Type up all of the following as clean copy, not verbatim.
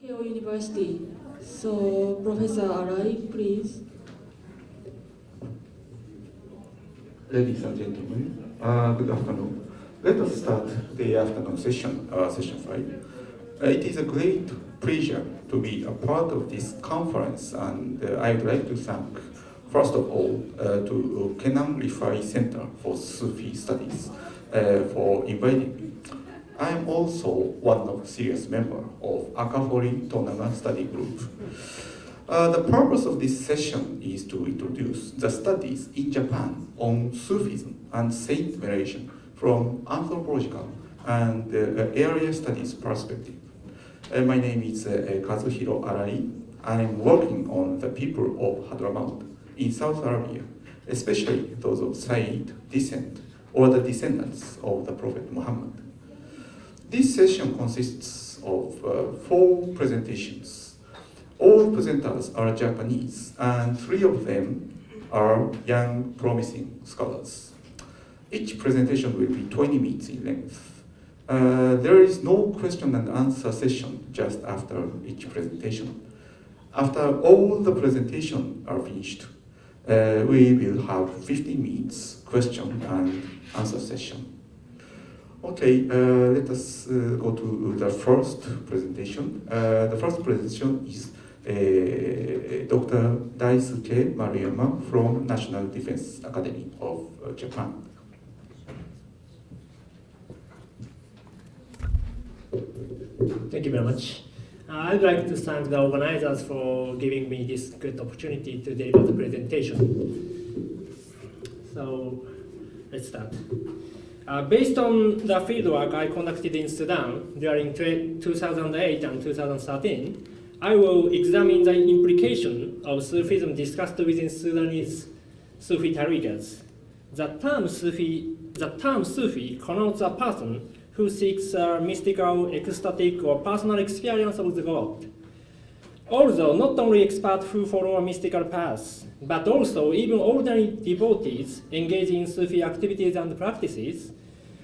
Keio University. So, Professor Arai, please. Ladies and gentlemen, good afternoon. Let us start the afternoon session, session 5. It is a great pleasure to be a part of this conference, and I would like to thank, first of all, to Kenan Rifai Center for Sufi Studies for inviting me. I am also one of the serious members of Akafori Tournament Study Group. The purpose of this session is to introduce the studies in Japan on Sufism and Saint Veneration from anthropological and area studies perspective. My name is Kazuhiro Arai. I am working on the people of Hadrami in South Arabia, especially those of Said descent or the descendants of the Prophet Muhammad. This session consists of 4 presentations. All presenters are Japanese, and 3 of them are young, promising scholars. Each presentation will be 20 minutes in length. There is no question and answer session just after each presentation. After all the presentations are finished, we will have 15 minutes question and answer session. Okay, let us go to the first presentation. The first presentation is Dr. Daisuke Maruyama from National Defense Academy of Japan. Thank you very much. I'd like to thank the organizers for giving me this good opportunity to deliver the presentation. So, let's start. Based on the fieldwork I conducted in Sudan during 2008 and 2013, I will examine the implication of Sufism discussed within Sudanese Sufi tariqas. The term Sufi connotes a person who seeks a mystical, ecstatic, or personal experience of the God. Although not only experts who follow a mystical path, but also even ordinary devotees engage in Sufi activities and practices,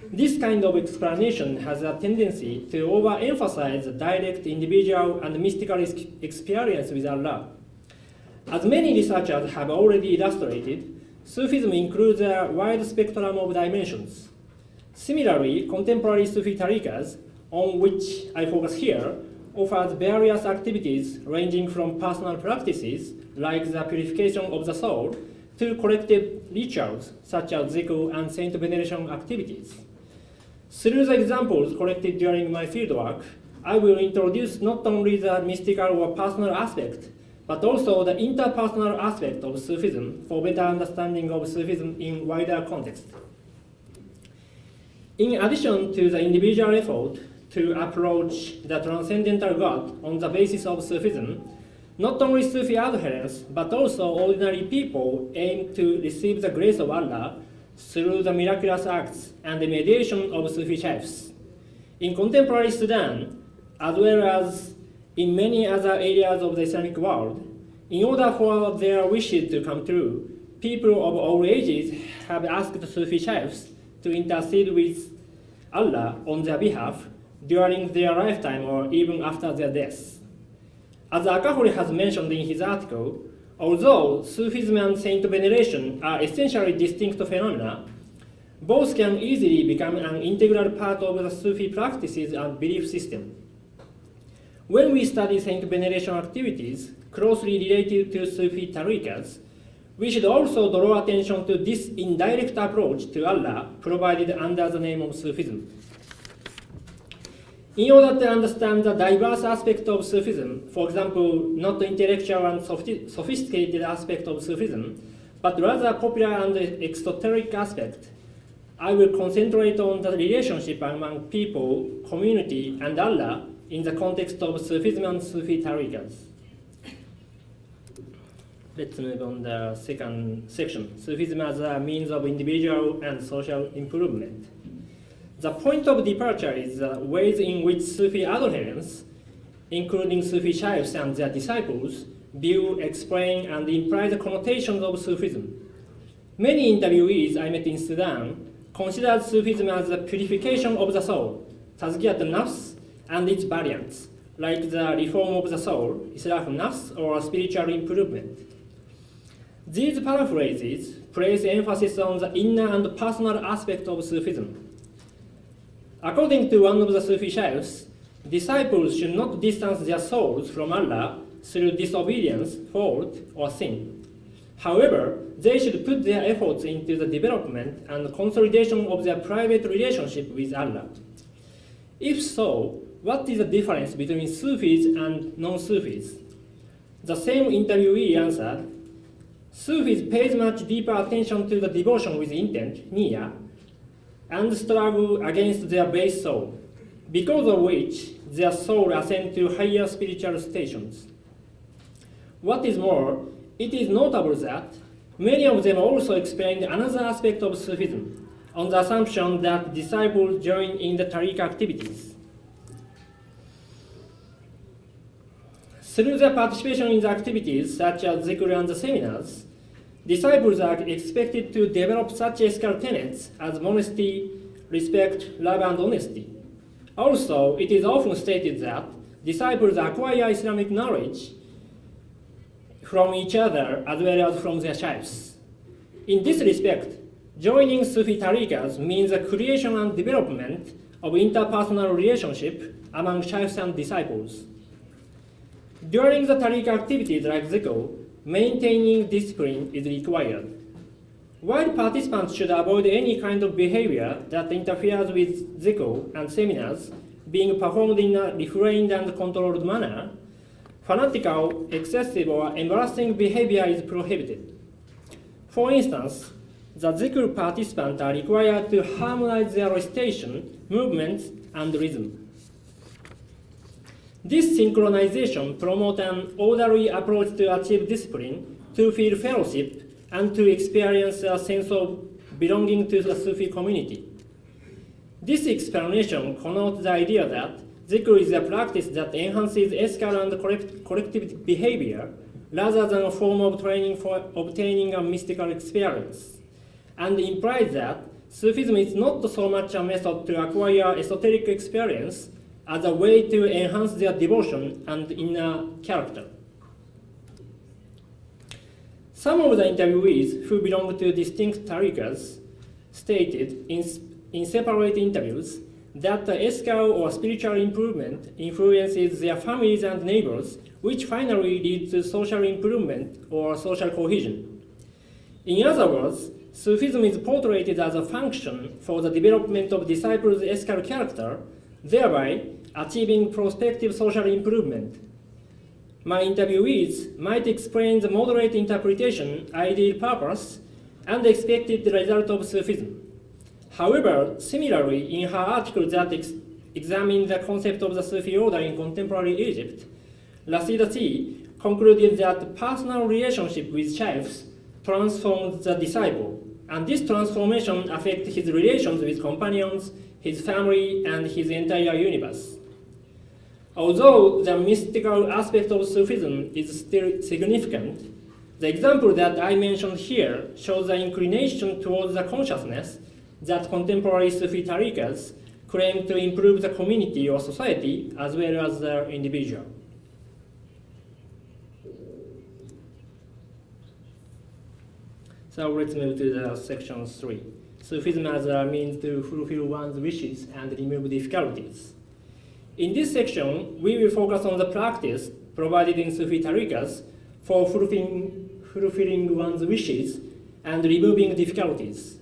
this kind of explanation has a tendency to overemphasize the direct individual and mystical experience with Allah. As many researchers have already illustrated, Sufism includes a wide spectrum of dimensions. Similarly, contemporary Sufi tariqas, on which I focus here, offers various activities ranging from personal practices, like the purification of the soul, to collective rituals, such as zikr and saint veneration activities. Through the examples collected during my fieldwork, I will introduce not only the mystical or personal aspect, but also the interpersonal aspect of Sufism for better understanding of Sufism in wider context. In addition to the individual effort to approach the transcendental God on the basis of Sufism, not only Sufi adherents, but also ordinary people aim to receive the grace of Allah through the miraculous acts and the mediation of Sufi chiefs. In contemporary Sudan, as well as in many other areas of the Islamic world, in order for their wishes to come true, people of all ages have asked Sufi chiefs to intercede with Allah on their behalf during their lifetime or even after their death. As Akafori has mentioned in his article, although Sufism and saint veneration are essentially distinct phenomena, both can easily become an integral part of the Sufi practices and belief system. When we study saint veneration activities closely related to Sufi tariqas, we should also draw attention to this indirect approach to Allah provided under the name of Sufism. In order to understand the diverse aspect of Sufism, for example, not the intellectual and sophisticated aspect of Sufism, but rather popular and exoteric aspect, I will concentrate on the relationship among people, community, and Allah in the context of Sufism and Sufi tariqas. Let's move on to the second section, Sufism as a means of individual and social improvement. The point of departure is the ways in which Sufi adherents, including Sufi chiefs and their disciples, view, explain, and imply the connotations of Sufism. Many interviewees I met in Sudan considered Sufism as the purification of the soul, tazkiyat al-nafs, and its variants, like the reform of the soul, Islah nafs, or spiritual improvement. These paraphrases place emphasis on the inner and personal aspect of Sufism. According to one of the Sufi shaykhs, disciples should not distance their souls from Allah through disobedience, fault, or sin. However, they should put their efforts into the development and consolidation of their private relationship with Allah. If so, what is the difference between Sufis and non-Sufis? The same interviewee answered, Sufis pays much deeper attention to the devotion with intent, niyyah, and struggle against their base soul, because of which their soul ascends to higher spiritual stations. What is more, it is notable that many of them also explained another aspect of Sufism, on the assumption that disciples join in the tariq activities. Through their participation in the activities, such as zikr and the seminars, disciples are expected to develop such ethical tenets as modesty, respect, love, and honesty. Also, it is often stated that disciples acquire Islamic knowledge from each other as well as from their shaykhs. In this respect, joining Sufi tariqas means the creation and development of interpersonal relationship among shaykhs and disciples. During the tariq activities like zikr, maintaining discipline is required. While participants should avoid any kind of behavior that interferes with zikr and seminars being performed in a refrained and controlled manner, fanatical, excessive, or embarrassing behavior is prohibited. For instance, the zikr participants are required to harmonize their recitation, movements, and rhythm. This synchronization promotes an orderly approach to achieve discipline, to feel fellowship, and to experience a sense of belonging to the Sufi community. This explanation connotes the idea that zikr is a practice that enhances ethical and collective behavior rather than a form of training for obtaining a mystical experience, and implies that Sufism is not so much a method to acquire esoteric experience as a way to enhance their devotion and inner character. Some of the interviewees who belong to distinct tariqas stated in separate interviews that the ethical or spiritual improvement influences their families and neighbors, which finally leads to social improvement or social cohesion. In other words, Sufism is portrayed as a function for the development of disciples' ethical character, thereby achieving prospective social improvement. My interviewees might explain the moderate interpretation, ideal purpose, and expected result of Sufism. However, similarly, in her article that examined the concept of the Sufi order in contemporary Egypt, Rashida C. concluded that personal relationship with shaykhs transforms the disciple, and this transformation affects his relations with companions, his family, and his entire universe. Although the mystical aspect of Sufism is still significant, the example that I mentioned here shows the inclination towards the consciousness that contemporary Sufi tariqas claim to improve the community or society as well as the individual. So let's move to the section 3. Sufism as a means to fulfill one's wishes and remove difficulties. In this section, we will focus on the practice provided in Sufi tariqas for fulfilling one's wishes and removing difficulties.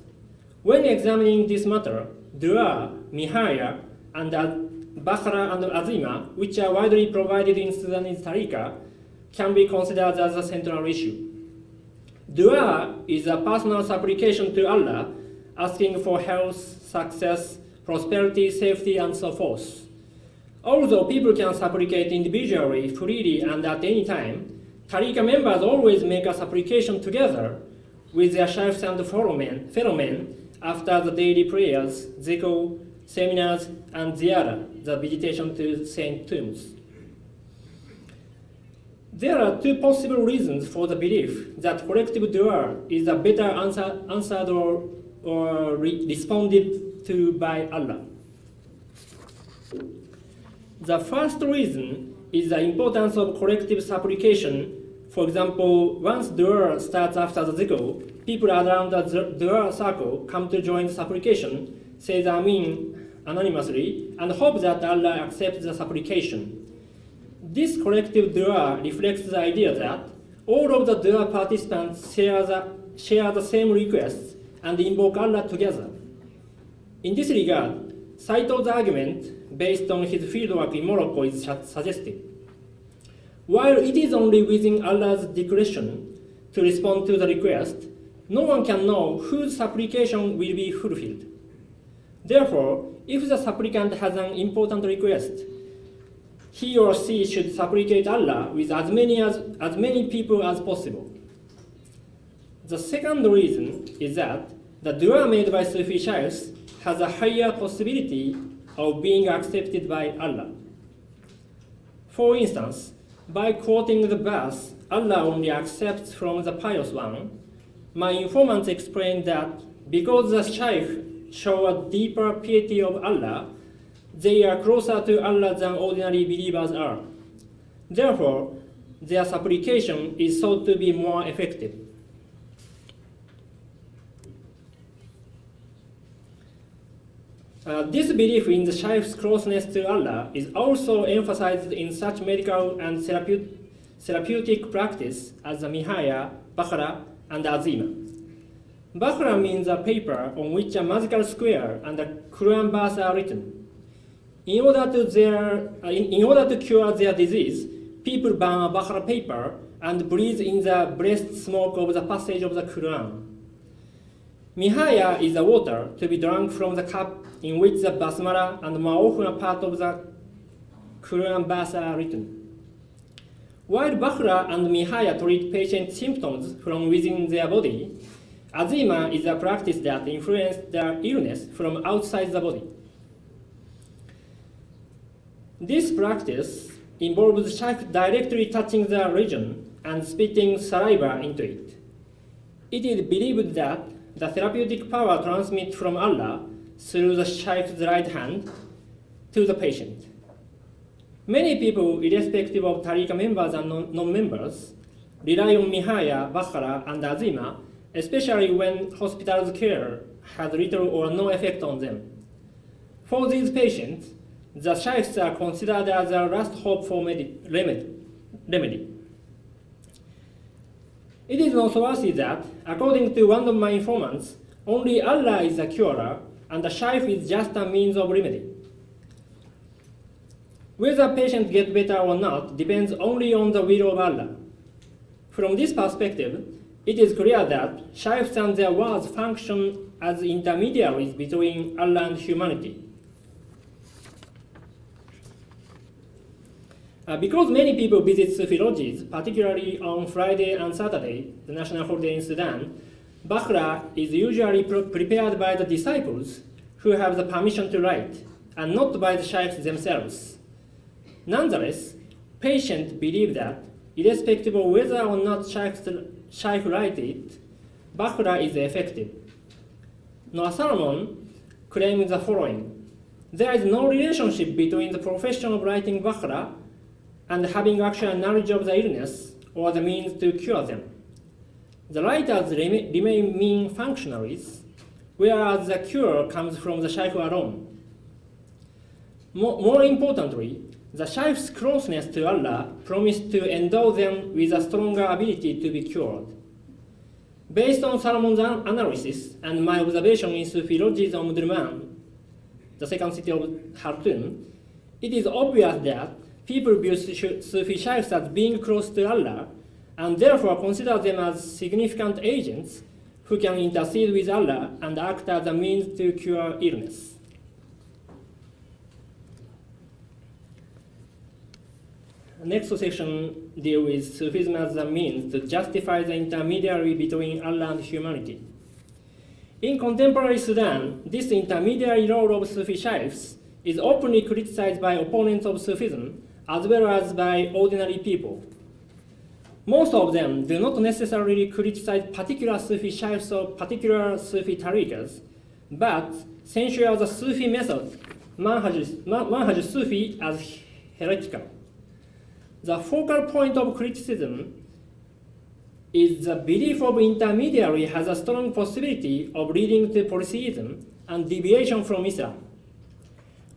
When examining this matter, dua, nihaya, and bakhra and azima, which are widely provided in Sudanese tariqa, can be considered as a central issue. Dua is a personal supplication to Allah, asking for health, success, prosperity, safety, and so forth. Although people can supplicate individually, freely, and at any time, tariqa members always make a supplication together with their shaykhs and fellowmen after the daily prayers, zikr, seminars, and ziyarah, the visitation to saint tombs. There are two possible reasons for the belief that collective dua is a better answered or responded to by Allah. The first reason is the importance of collective supplication. For example, once dua starts after the zikr, people around the dua circle come to join the supplication, say the Amin anonymously, and hope that Allah accepts the supplication. This collective dua reflects the idea that all of the dua participants share the same requests and invoke Allah together. In this regard, Saito's argument, based on his fieldwork in Morocco, is suggestive. While it is only within Allah's discretion to respond to the request, no one can know whose supplication will be fulfilled. Therefore, if the supplicant has an important request, he or she should supplicate Allah with as many people as possible. The second reason is that the dua made by Sufi shaykhs has a higher possibility of being accepted by Allah. For instance, by quoting the verse, Allah only accepts from the pious one, my informants explained that because the shaykh show a deeper piety of Allah, they are closer to Allah than ordinary believers are. Therefore, their supplication is thought to be more effective. This belief in the shaykh's closeness to Allah is also emphasized in such medical and therapeutic practice as the Mihaya, Bakhra, and Azima. Bakhra means a paper on which a magical square and a Quran verse are written. In order to cure their disease, people burn a Bakhra paper and breathe in the blessed smoke of the passage of the Quran. Mihaya is the water to be drunk from the cup in which the basmala and more often a part of the Quran verse are written. While Bakhra and Mihaya treat patient symptoms from within their body, Azima is a practice that influences their illness from outside the body. This practice involves the shaykh directly touching the region and spitting saliva into it. It is believed that the therapeutic power transmits from Allah through the shaykh's right hand to the patient. Many people, irrespective of Tariqa members and non-members, rely on Mihaya, Bakhra, and Azima, especially when hospital's care has little or no effect on them. For these patients, the shaykhs are considered as a last hope for remedy. It is noteworthy that, according to one of my informants, only Allah is the curer, and the shaykh is just a means of remedy. Whether patient gets better or not depends only on the will of Allah. From this perspective, it is clear that shaykhs and their words function as intermediaries between Allah and humanity. Because many people visit Sufi lodges, particularly on Friday and Saturday, the national holiday in Sudan, Bakhra is usually prepared by the disciples who have the permission to write, and not by the shaykhs themselves. Nonetheless, patients believe that, irrespective of whether or not shaykh writes it, Bakhra is effective. Noah Salomon claims the following: there is no relationship between the profession of writing Bakhra and having actual knowledge of the illness or the means to cure them. The writers remain mean functionaries, whereas the cure comes from the shaykh alone. More importantly, the shaykh's closeness to Allah promised to endow them with a stronger ability to be cured. Based on Salomon's analysis and my observation in Sufi lodges of Omdurman, the second city of Khartoum, it is obvious that people view Sufi shaykhs as being close to Allah, and therefore consider them as significant agents who can intercede with Allah and act as a means to cure illness. The next section deals with Sufism as a means to justify the intermediary between Allah and humanity. In contemporary Sudan, this intermediary role of Sufi shaykhs is openly criticized by opponents of Sufism as well as by ordinary people. Most of them do not necessarily criticize particular Sufi shaykhs or particular Sufi tariqas, but censure the Sufi method, Manhaj Sufi, as heretical. The focal point of criticism is the belief of intermediary has a strong possibility of leading to polytheism and deviation from Islam.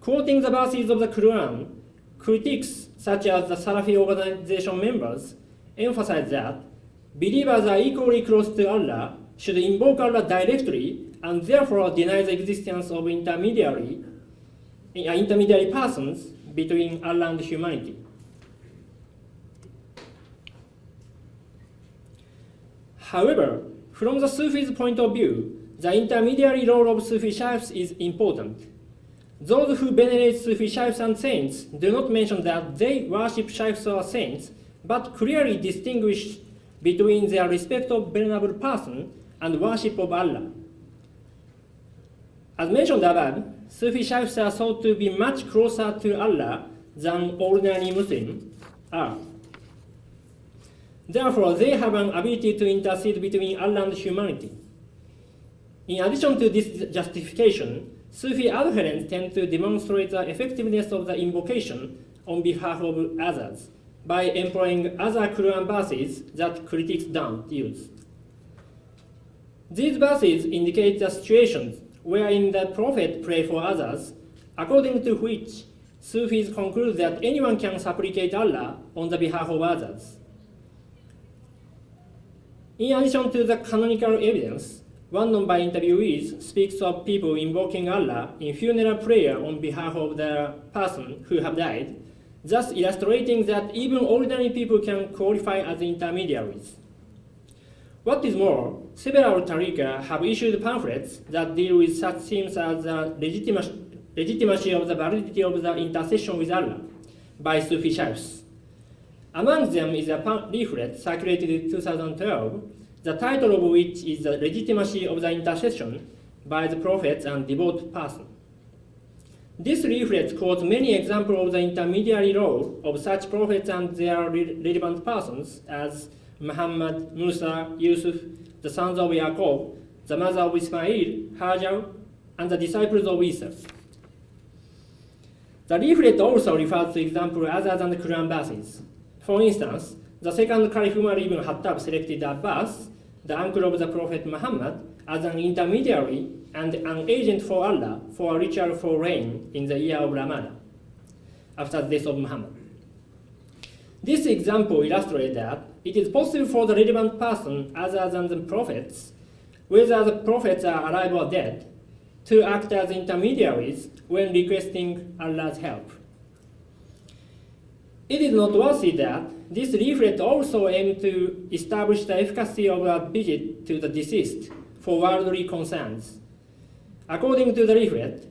Quoting the verses of the Quran, critics such as the Salafi organization members emphasize that believers are equally close to Allah, should invoke Allah directly, and therefore deny the existence of intermediary persons between Allah and humanity. However, from the Sufis' point of view, the intermediary role of Sufi shaykhs is important. Those who venerate Sufi shaykhs and saints do not mention that they worship shaykhs or saints, but clearly distinguish between their respect of venerable person and worship of Allah. As mentioned above, Sufi shaykhs are thought to be much closer to Allah than ordinary Muslims are. Therefore, they have an ability to intercede between Allah and humanity. In addition to this justification, Sufi adherents tend to demonstrate the effectiveness of the invocation on behalf of others by employing other Quran verses that critics don't use. These verses indicate the situations wherein the Prophet prayed for others, according to which Sufis conclude that anyone can supplicate Allah on the behalf of others. In addition to the canonical evidence, one number interviewees speaks of people invoking Allah in funeral prayer on behalf of the person who have died, thus illustrating that even ordinary people can qualify as intermediaries. What is more, several tariqah have issued pamphlets that deal with such themes as the legitimacy of the validity of the intercession with Allah by Sufi shaykhs. Among them is a leaflet circulated in 2012, the title of which is The Legitimacy of the Intercession by the Prophets and Devout Person. This leaflet quotes many examples of the intermediary role of such prophets and their relevant persons as Muhammad, Musa, Yusuf, the sons of Yaqub, the mother of Ismail, Hajar, and the disciples of Isa. The leaflet also refers to examples other than the Quran verses. For instance, the second Caliph Umar ibn Khattab selected Abbas, the uncle of the Prophet Muhammad, as an intermediary and an agent for Allah for a ritual for rain in the year of Ramadan, after the death of Muhammad. This example illustrates that it is possible for the relevant person other than the prophets, whether the prophets are alive or dead, to act as intermediaries when requesting Allah's help. It is noteworthy that this leaflet also aimed to establish the efficacy of a visit to the deceased for worldly concerns. According to the leaflet,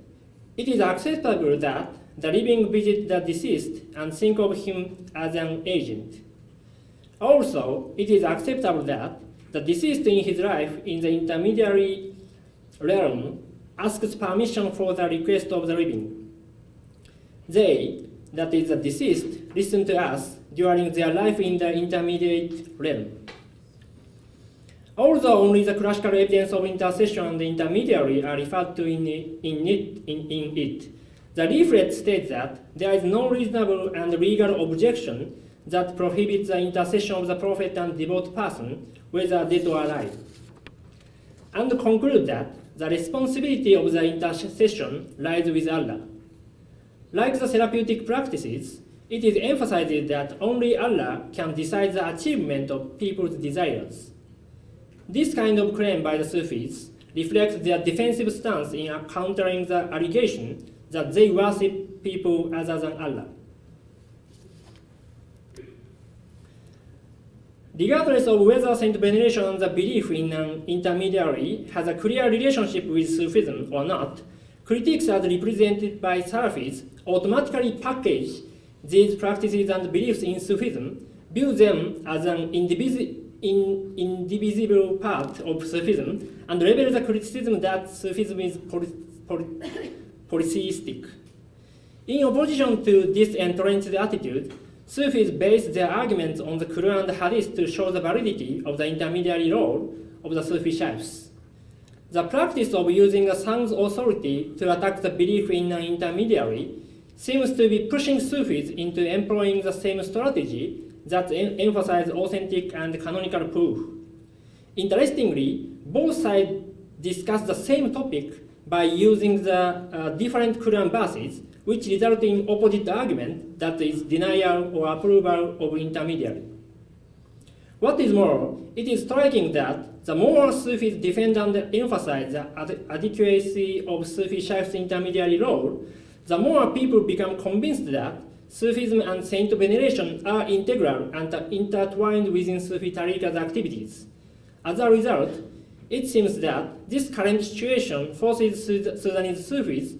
it is acceptable that the living visit the deceased and think of him as an agent. Also, it is acceptable that the deceased in his life in the intermediary realm asks permission for the request of the living. They, that is the deceased, listen to us during their life in the intermediate realm. Although only the classical evidence of intercession and the intermediary are referred to in it, the leaflet states that there is no reasonable and legal objection that prohibits the intercession of the prophet and devout person, whether dead or alive, and conclude that the responsibility of the intercession lies with Allah. Like the therapeutic practices, it is emphasized that only Allah can decide the achievement of people's desires. This kind of claim by the Sufis reflects their defensive stance in countering the allegation that they worship people other than Allah. Regardless of whether Saint Veneration and the belief in an intermediary has a clear relationship with Sufism or not, critics as represented by Salafis automatically package these practices and beliefs in Sufism, view them as an indivisible part of Sufism, and label the criticism that Sufism is polytheistic. In opposition to this entrenched attitude, Sufis base their arguments on the Quran and Hadith to show the validity of the intermediary role of the Sufi shaykhs. The practice of using a sang's authority to attack the belief in an intermediary seems to be pushing Sufis into employing the same strategy that emphasizes authentic and canonical proof. Interestingly, both sides discuss the same topic by using the different Quran verses, which result in opposite argument, that is denial or approval of intermediary. What is more, it is striking that the more Sufis defend and emphasize the adequacy of Sufi shaykh's intermediary role, the more people become convinced that Sufism and saint veneration are integral and intertwined within Sufi tariqah's activities. As a result, it seems that this current situation forces Sudanese Sufis,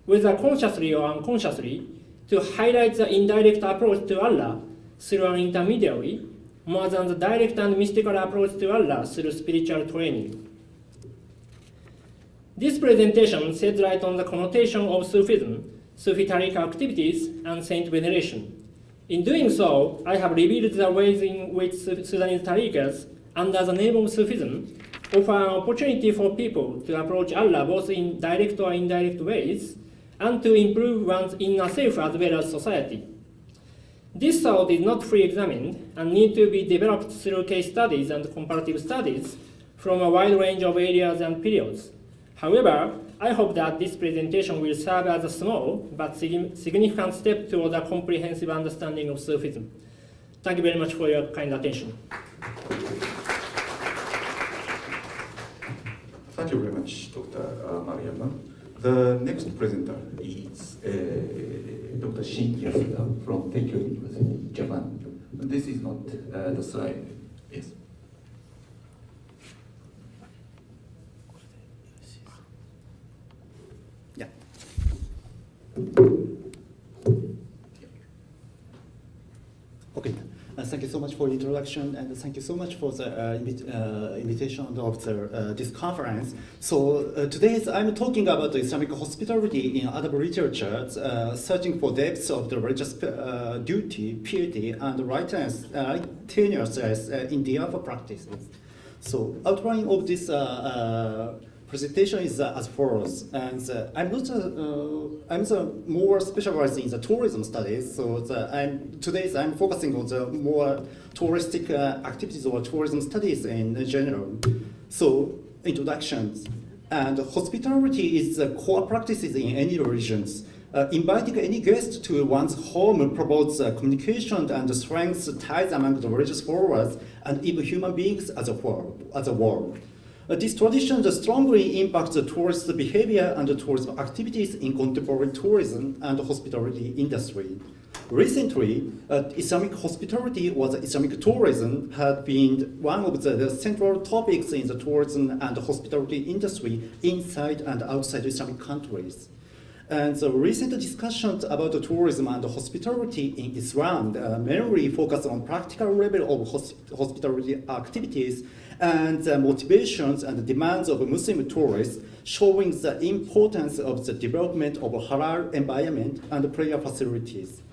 whether consciously or unconsciously, to highlight the indirect approach to Allah through an intermediary, more than the direct and mystical approach to Allah through spiritual training. This presentation sheds light on the connotation of Sufism, Sufi tariqah activities, and saint veneration. In doing so, I have revealed the ways in which Sudanese tariqahs, under the name of Sufism, offer an opportunity for people to approach Allah both in direct or indirect ways, and to improve one's inner self as well as society. This thought is not pre-examined and need to be developed through case studies and comparative studies from a wide range of areas and periods. However, I hope that this presentation will serve as a small but significant step toward a comprehensive understanding of Sufism. Thank you very much for your kind attention. Thank you very much, Dr. Maruyama. The next presenter is Dr. Shin YASUDA from Teikyo University, Japan. This is not the slide. Yes. Yeah. Okay. Thank you so much for the introduction, and thank you so much for the invitation of this conference. So today I'm talking about the Islamic hospitality in Adab literature, searching for depths of the religious duty, piety, and righteousness in the other practices. So outline of this presentation is as follows, and I'm more specialized in the tourism studies. So today I'm focusing on the more touristic activities or tourism studies in general. So introductions, and hospitality is the core practices in any religions. Inviting any guest to one's home promotes communication and strengthens ties among the religious followers and even human beings as a whole. This tradition strongly impacts the tourist behavior and the tourism activities in contemporary tourism and hospitality industry. Recently, Islamic hospitality or Islamic tourism had been one of the central topics in the tourism and hospitality industry inside and outside Islamic countries. And the recent discussions about the tourism and hospitality in Islam mainly focus on practical level of hospitality activities and the motivations and demands of Muslim tourists, showing the importance of the development of a halal environment and prayer facilities.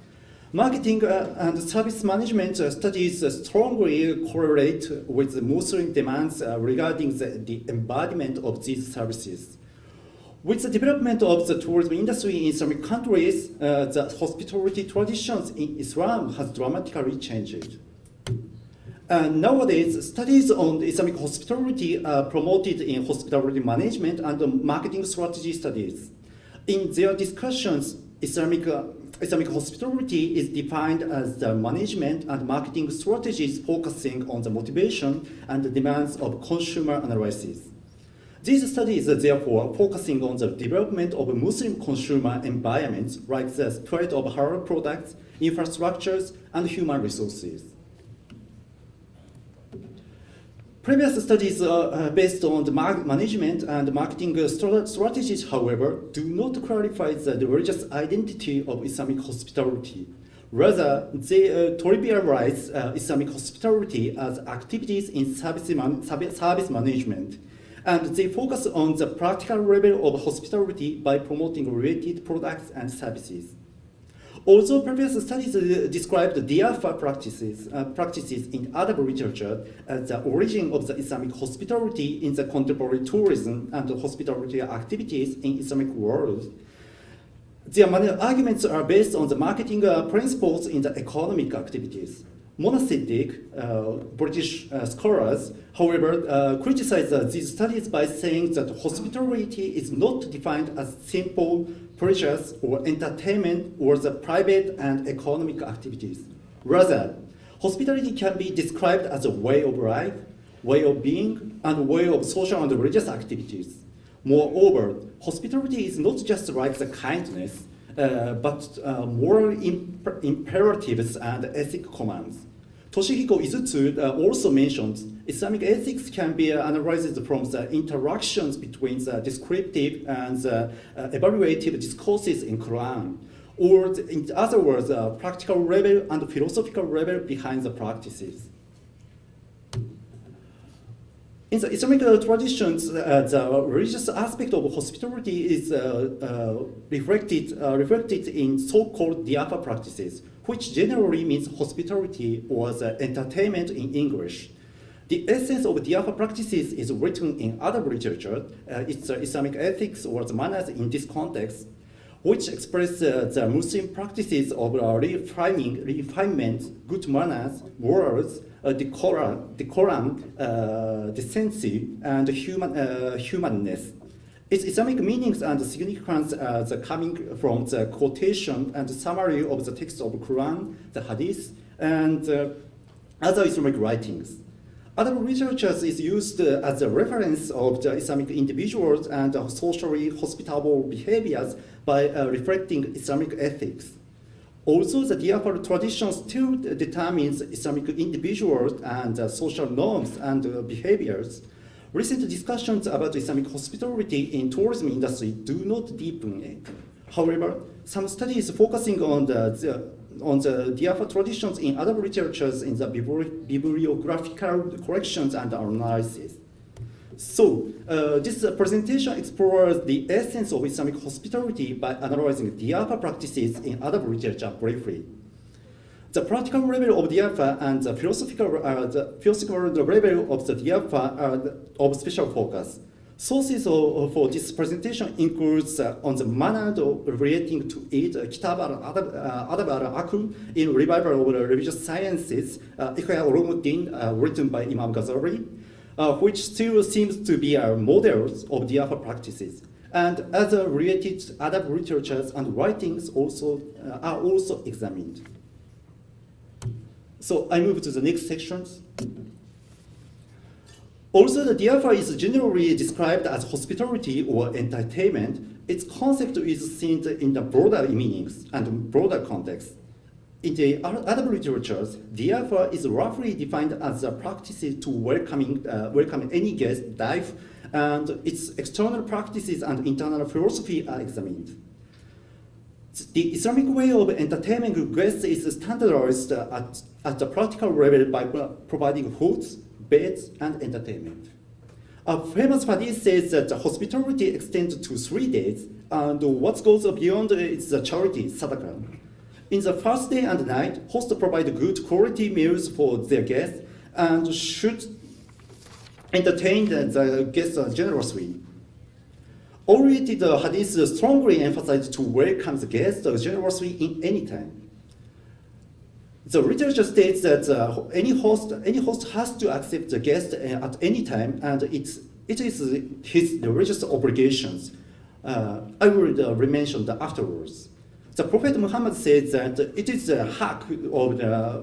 Marketing and service management studies strongly correlate with Muslim demands regarding the embodiment of these services. With the development of the tourism industry in Islamic countries, the hospitality traditions in Islam has dramatically changed. Nowadays, studies on Islamic hospitality are promoted in hospitality management and marketing strategy studies. In their discussions, Islamic hospitality is defined as the management and marketing strategies focusing on the motivation and the demands of consumer analysis. These studies are therefore focusing on the development of Muslim consumer environments like the spread of halal products, infrastructures, and human resources. Previous studies based on the management and marketing strategies, however, do not clarify the religious identity of Islamic hospitality. Rather, they trivialize Islamic hospitality as activities in service management, and they focus on the practical level of hospitality by promoting related products and services. Also, previous studies described diaspora practices in Adab literature as the origin of the Islamic hospitality in the contemporary tourism and hospitality activities in Islamic world. Their arguments are based on the marketing principles in the economic activities. Monastic British scholars, however, criticize these studies by saying that hospitality is not defined as simple pleasures or entertainment or the private and economic activities. Rather, hospitality can be described as a way of life, way of being, and way of social and religious activities. Moreover, hospitality is not just like the kindness, but moral imperatives and ethic commands. Toshihiko Izutsu also mentions Islamic ethics can be analyzed from the interactions between the descriptive and the evaluative discourses in Quran, or in other words, practical level and philosophical level behind the practices. In the Islamic traditions, the religious aspect of hospitality is reflected in so-called diafa practices, which generally means hospitality or the entertainment in English. The essence of diafa practices is written in Adab literature. It's Islamic ethics or the manners in this context, which express the Muslim practices of refinement, good manners, morals, decorum, decency, and humanness. Its Islamic meanings and significance are coming from the quotation and summary of the text of the Quran, the Hadith, and other Islamic writings. Other literature is used as a reference of the Islamic individuals and socially hospitable behaviors by reflecting Islamic ethics. Also, the diafa tradition still determines Islamic individuals and social norms and behaviors. Recent discussions about Islamic hospitality in tourism industry do not deepen it. However, some studies focusing on the diafa traditions in other literatures in the bibliographical collections and analysis. So, this presentation explores the essence of Islamic hospitality by analyzing diafa practices in other literature briefly. The practical level of diafa and the philosophical level of the diafa are of special focus. Sources for this presentation includes on the manner relating to it, Kitab al-Adab al-Akl in Revival of the Religious Sciences, Ikhya Ulumuddin, written by Imam Ghazali, which still seems to be models of diafa practices. And other related Adab literatures and writings are also examined. So I move to the next sections. Although the diafa is generally described as hospitality or entertainment, its concept is seen in the broader meanings and broader context. In the other literatures, diafa is roughly defined as a practice to welcome any guest life, and its external practices and internal philosophy are examined. The Islamic way of entertaining guests is standardized at the practical level by providing foods, beds, and entertainment. A famous hadith says that hospitality extends to 3 days, and what goes beyond is the charity, sadaqah. In the first day and night, hosts provide good quality meals for their guests and should entertain the guests generously. Oriented hadith strongly emphasize to welcome the guests generously in any time. The literature states that any host has to accept the guest at any time, and it is his religious obligations. I will mention that afterwards. The Prophet Muhammad said that it is the haq of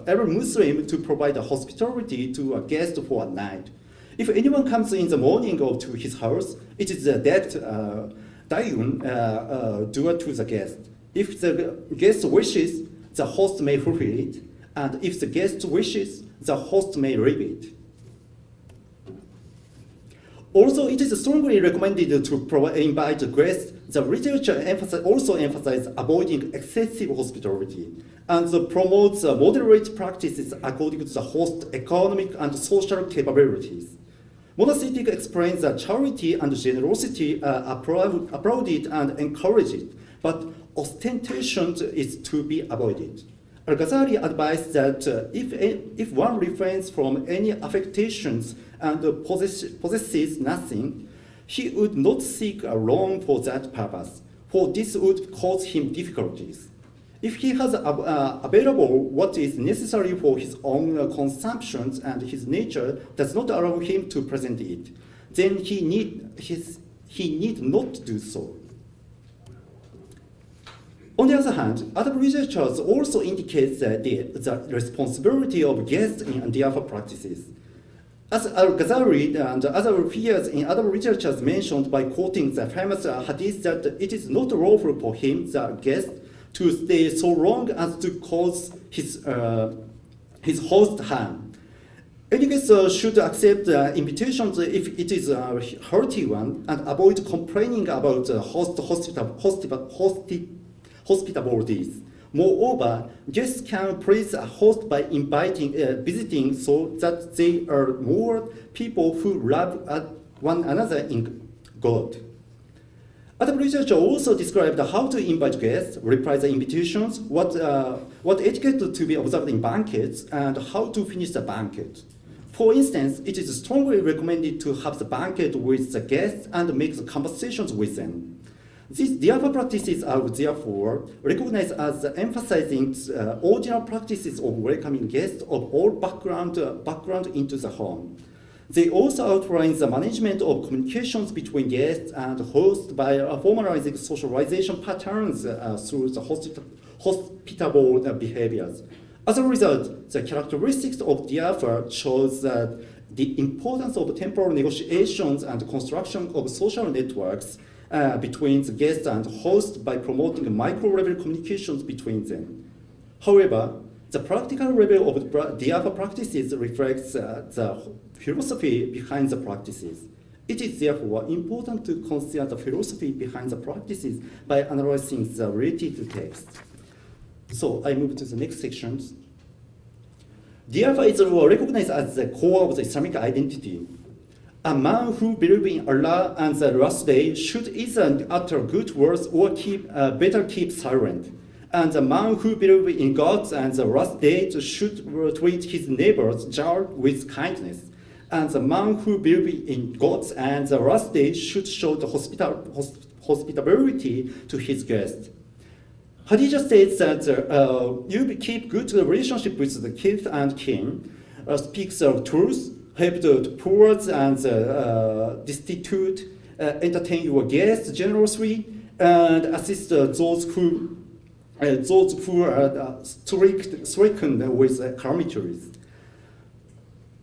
every Muslim to provide hospitality to a guest for a night. If anyone comes in the morning to his house, it is the debt due to the guest. If the guest wishes, the host may fulfill it, and if the guest wishes, the host may leave it. Also, it is strongly recommended to invite guests. The literature also emphasizes avoiding excessive hospitality and promotes moderate practices according to the host's economic and social capabilities. Monastic explains that charity and generosity are applauded and encouraged, but ostentation is to be avoided. Al-Ghazali advised that if one refrains from any affectations and possesses nothing, he would not seek a loan for that purpose, for this would cause him difficulties. If he has available what is necessary for his own consumption and his nature does not allow him to present it, then he need not do so. On the other hand, other researchers also indicate that the responsibility of guests in Diafa practices. As Al-Ghazali and other figures in other researchers mentioned by quoting the famous hadith that it is not lawful for him, the guest, to stay so long as to cause his host harm. Any guest should accept invitations if it is a hearty one and avoid complaining about hospitalities. Moreover, guests can praise a host by inviting, visiting so that they are more people who love one another in God. Other researchers also described how to invite guests, reply the invitations, what etiquette to be observed in banquets, and how to finish the banquet. For instance, it is strongly recommended to have the banquet with the guests and make the conversations with them. These Diafa practices are therefore recognized as emphasizing ordinary practices of welcoming guests of all background into the home. They also outline the management of communications between guests and hosts by formalizing socialization patterns through the hospitable behaviors. As a result, the characteristics of Diafa shows that the importance of temporal negotiations and construction of social networks between the guest and host by promoting micro-level communications between them. However, the practical level of Diafa practices reflects the philosophy behind the practices. It is therefore important to consider the philosophy behind the practices by analyzing the related text. So I move to the next section. Diafa is recognized as the core of the Islamic identity. A man who believes in Allah and the last day should either utter good words or better keep silent. And the man who believes in God and the last day should treat his neighbors with kindness. And the man who believes in God and the last day should show the hospitality to his guests. Khadija states that you keep good relationship with the kith and kin, speaks the truth, help the poor and the destitute, entertain your guests generously, and assist those who are stricken with calamities.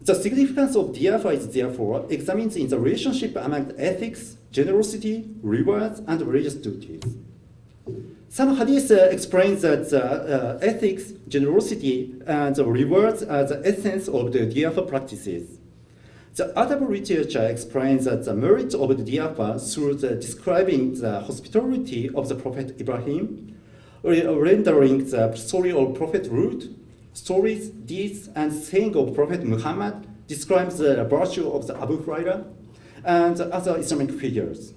The significance of Diafa is therefore examined in the relationship among ethics, generosity, rewards, and religious duties. Some hadith explains that ethics, generosity, and the rewards are the essence of the Diafa practices. The Adab literature explains that the merit of the Diafa through describing the hospitality of the Prophet Ibrahim, rendering the story of Prophet Lut, stories, deeds, and saying of Prophet Muhammad, describes the virtue of the Abu Hurairah, and other Islamic figures.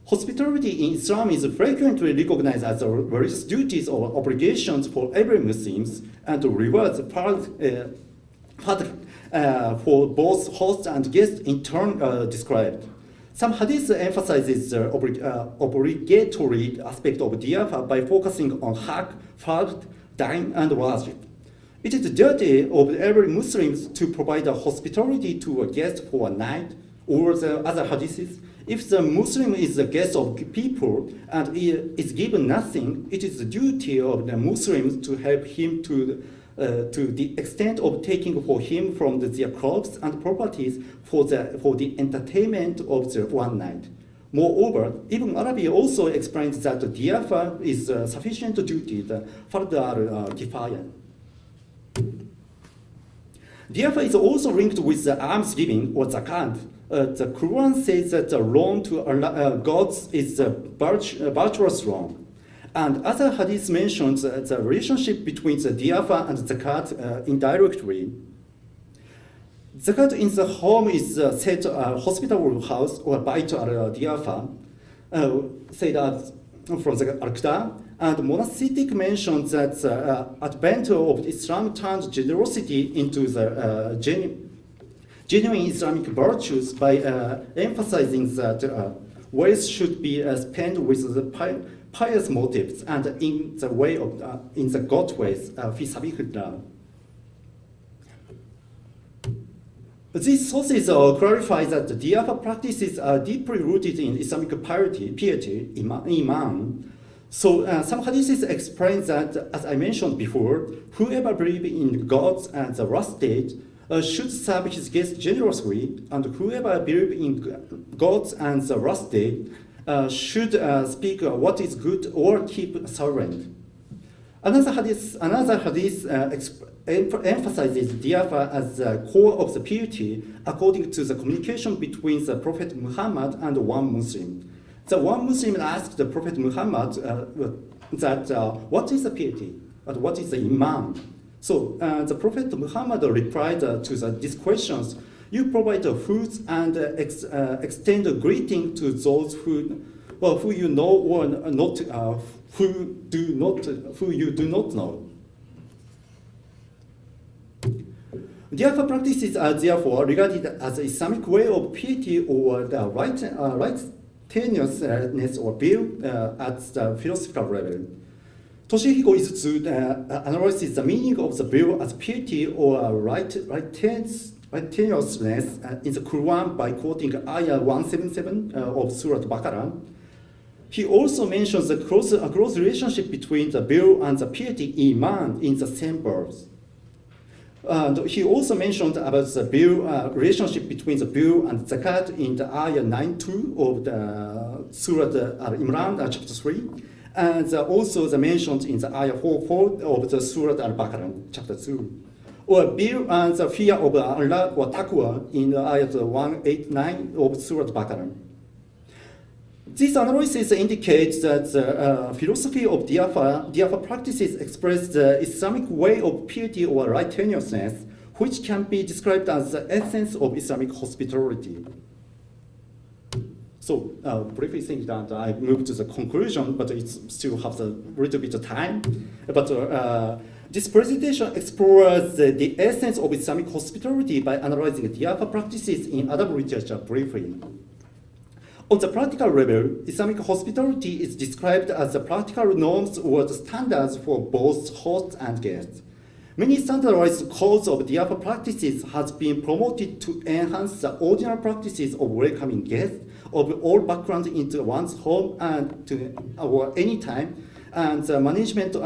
Hospitality in Islam is frequently recognized as the religious duties or obligations for every Muslims and rewards for both hosts and guests in turn described. Some hadith emphasizes the obligatory aspect of Diafa by focusing on haq, fard, dain, and wajib. It is the duty of every Muslim to provide a hospitality to a guest for a night, or the other hadiths. If the Muslim is the guest of people and is given nothing, it is the duty of the Muslims to help him to the extent of taking for him from their crops and properties for the entertainment of the one night. Moreover, Ibn Arabi also explains that the Diafa is sufficient duty, the fard al-kifaya. Diafa is also linked with the almsgiving or zakat. The Quran says that the loan to gods is a virtuous loan. And other hadith mentions the relationship between the Diafa and zakat indirectly. Zakat in the home is said hospitable house or bait al-Diafa, said as from the Al-Qadar. And monastic mentions that the advent of Islam turned generosity into the genuine Islamic virtues by emphasizing that wealth should be spent with the pious motives and in the way of in the God ways, fi sabilillah. These sources clarify that the Diafa practices are deeply rooted in Islamic piety, iman. So some hadiths explain that, as I mentioned before, whoever believes in God and the last day should serve his guests generously, and whoever believes in God and the last day should speak what is good or keep silent. Another hadith emphasizes Diafa as the core of the piety according to the communication between the Prophet Muhammad and one Muslim. The one Muslim asked the Prophet Muhammad that what is the piety? What is the iman? So the Prophet Muhammad replied to these questions: you provide food and extend a greeting to those who you know or not, who you do not know. Diafa practices are therefore regarded as an Islamic way of piety or the righteousness or view at the philosophical level. Toshihiko Izutsu analyzes the meaning of the view as piety or righteousness in the Quran by quoting Ayah 177 of Surah Baqarah. He also mentions the close relationship between the view and the piety iman in the same verse. He also mentioned about the relationship between the view and zakat in the ayah 9.2 of the Surah Al-Imran, chapter 3, and also the mentioned in the ayah 4.4 of the Surah Al-Baqarah, chapter 2. Or view and the fear of Allah or taqwa in the ayah 189 of Surah Al-Baqarah. This analysis indicates that the philosophy of Diafa practices express the Islamic way of piety or righteousness, which can be described as the essence of Islamic hospitality. So, briefly saying that I moved to the conclusion, but it still has a little bit of time. But this presentation explores the essence of Islamic hospitality by analyzing Diafa practices in Adab literature briefly. On the practical level, Islamic hospitality is described as the practical norms or the standards for both hosts and guests. Many standardized codes of Diafa practices has been promoted to enhance the ordinary practices of welcoming guests of all backgrounds into one's home and or any time, and the management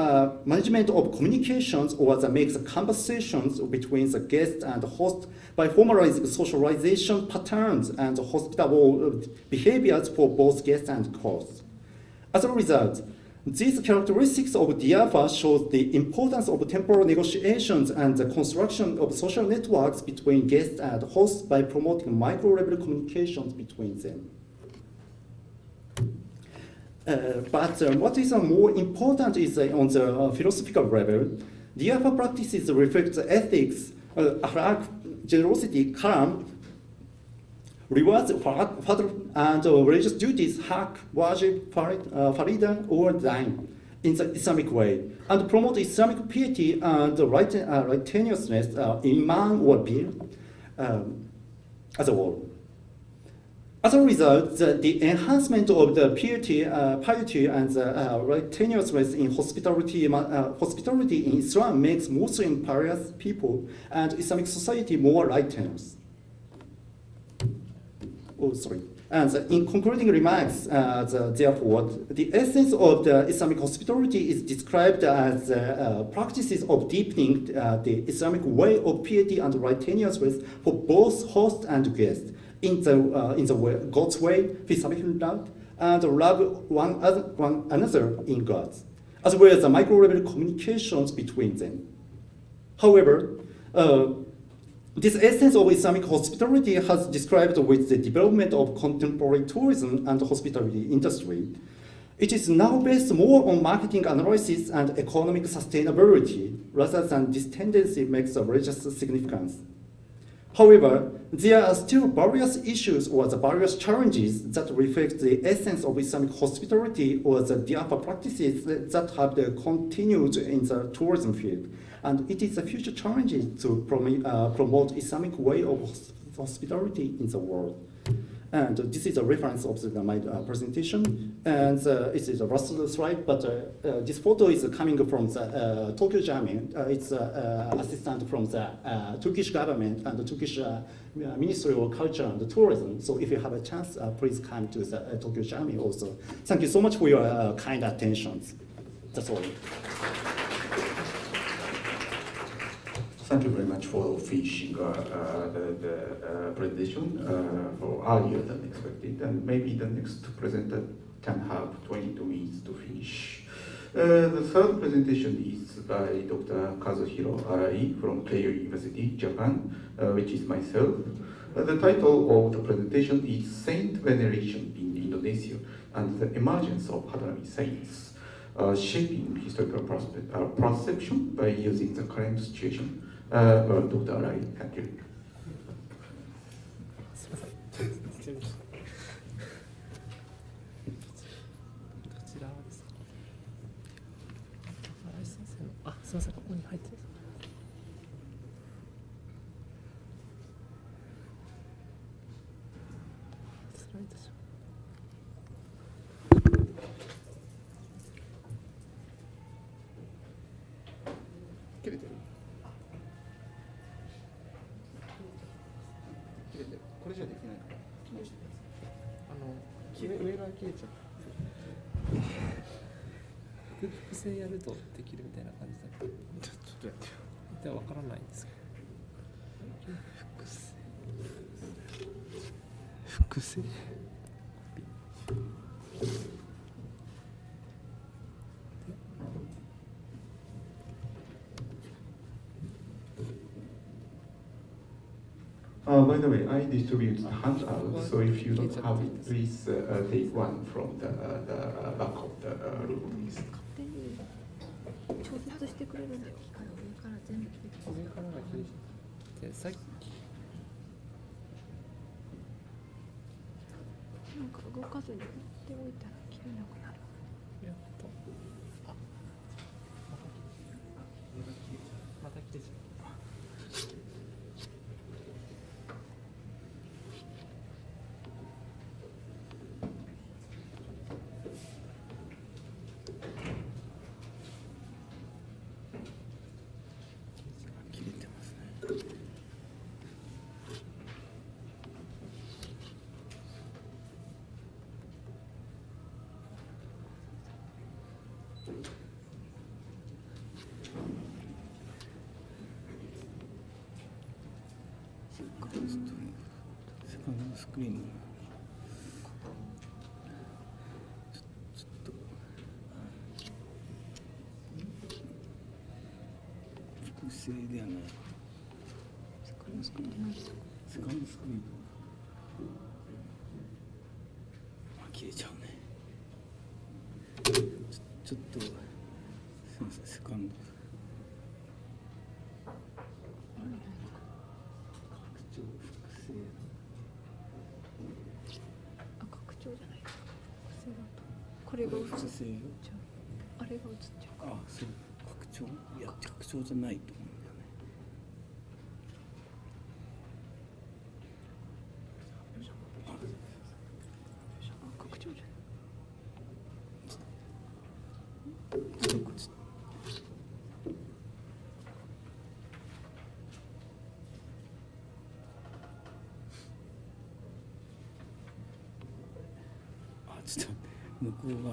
of communications or the makes conversations between the guest and the host by formalizing socialization patterns and hospitable behaviors for both guests and hosts. As a result, these characteristics of Diafa shows the importance of temporal negotiations and the construction of social networks between guests and hosts by promoting micro-level communications between them. But what is more important is on the philosophical level, Diafa practices reflect the ethics, akhlaq, generosity, karam, rewards, fadl, and religious duties, haq, wajib, farida, or dain, in the Islamic way, and promote Islamic piety and righteousness, iman or bir, as a whole. As a result, the enhancement of the piety and the righteousness in hospitality in Islam makes Muslim pious people and Islamic society more righteous. Oh, sorry. And in concluding remarks, therefore, the essence of the Islamic hospitality is described as practices of deepening the Islamic way of piety and righteousness for both host and guest. In the way, God's way, fi sabilillah, and love one another in God, as well as the micro-level communications between them. However, this essence of Islamic hospitality has described with the development of contemporary tourism and hospitality industry. It is now based more on marketing analysis and economic sustainability, rather than this tendency makes a religious significance. However, there are still various issues or the various challenges that reflect the essence of Islamic hospitality or the Diafa practices that have continued in the tourism field. And it is a future challenge to promote Islamic way of hospitality in the world. And this is a reference of my presentation. And it is the last slide, but this photo is coming from the Tokyo Jamin. It's assistant from the Turkish government and the Turkish Ministry of Culture and Tourism. So if you have a chance, please come to the Tokyo Jamin also. Thank you so much for your kind attention. That's all. Thank you very much for finishing the presentation for earlier than expected, and maybe the next presenter can have 22 minutes to finish. The third presentation is by Dr. Kazuhiro Arai from Keio University, Japan, which is myself. The title of the presentation is Saint Veneration in Indonesia and the Emergence of Hadrami Saints, shaping historical perception by using the current situation. Dr. Arai, thank you. すみません、ここに入ってる。スライドショー。切れてる？切れてる。これじゃできないから。上が切れちゃう。複製やるとできるみたいな感じだった。ちょっとやってよ。では分からないんですけど。複製。By the way, I distribute the handout, so if you don't have it, please take one from the back of the room. 調節してくれるんだよ。機械を上から全部切れて。上からが切れちゃって、さっきなんか動かずに放っておいたら切れなくなる。やっと。あ、また切れちゃった。セカンドスクリーンのちょっと複製ではない。セカンドスクリーンないです。セカンドスクリーン切れちゃうね。ちょっとすみません、セカンドこれが映っちゃう。複製よ。あれが映っちゃう。あ、そう、拡張。いや、拡張じゃないと思うんだよね。あ、拡張じゃない。ちょっと向こうが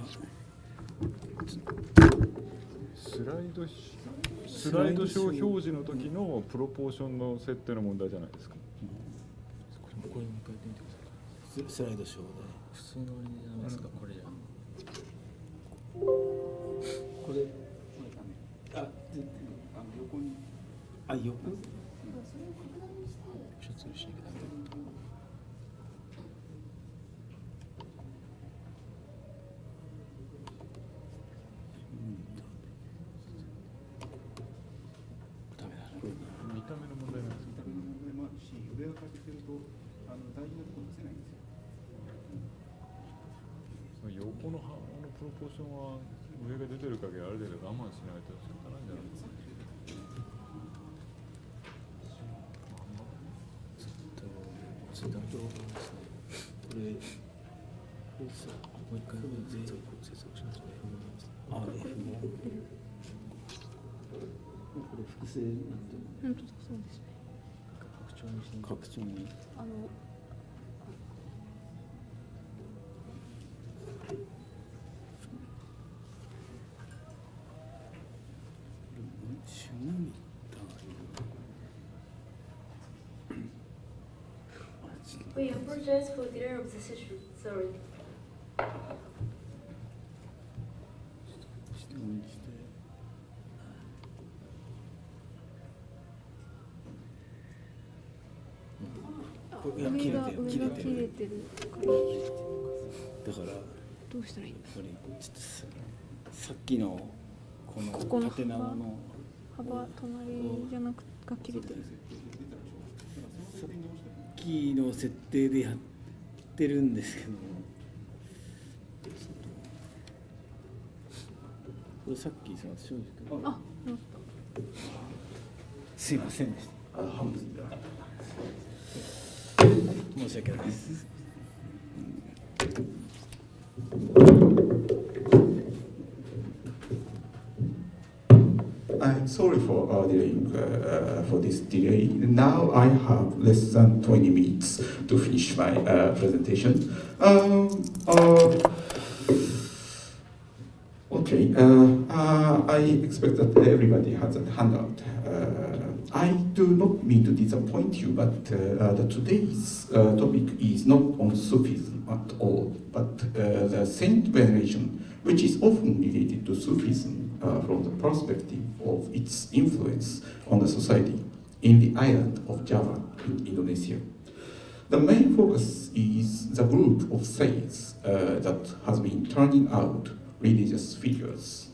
スライドショー表示の時のプロポーションの設定の問題じゃないですか。これもう一回やってみてください。スライドショーで普通のあれじゃないですか、これじゃ。これ横に横一つにしなきゃダメ。見た目の問題なんですよ。上がかけてると大事なところ出せないんですよ。横のプロポーションは上が出てる限りある程度我慢しないと仕方ないんじゃないですか。ちょっとついた動画ですね。これ、もう一回接続しましょう。あ、F5。これ複製になってる。本当だ、そうですね。拡張に。We apologize for delay of the session. Sorry. 上が切れてるからだからどうしたらいいんだ。これちょっとさっきのこの縦長の幅隣じゃなくが切れてる。さっきの設定でやってるんですけど、これさっきさ正直あ、すいませんでした。申し訳ないです。I'm sorry for delaying for this delay. Now I have less than 20 minutes to finish my presentation. Okay, I expect that everybody has a handout. I do not mean to disappoint you, but today's topic is not on Sufism at all, but the saint veneration, which is often related to Sufism from the perspective of its influence on the society in the island of Java in Indonesia. The main focus is the group of saints that has been turning out religious figures.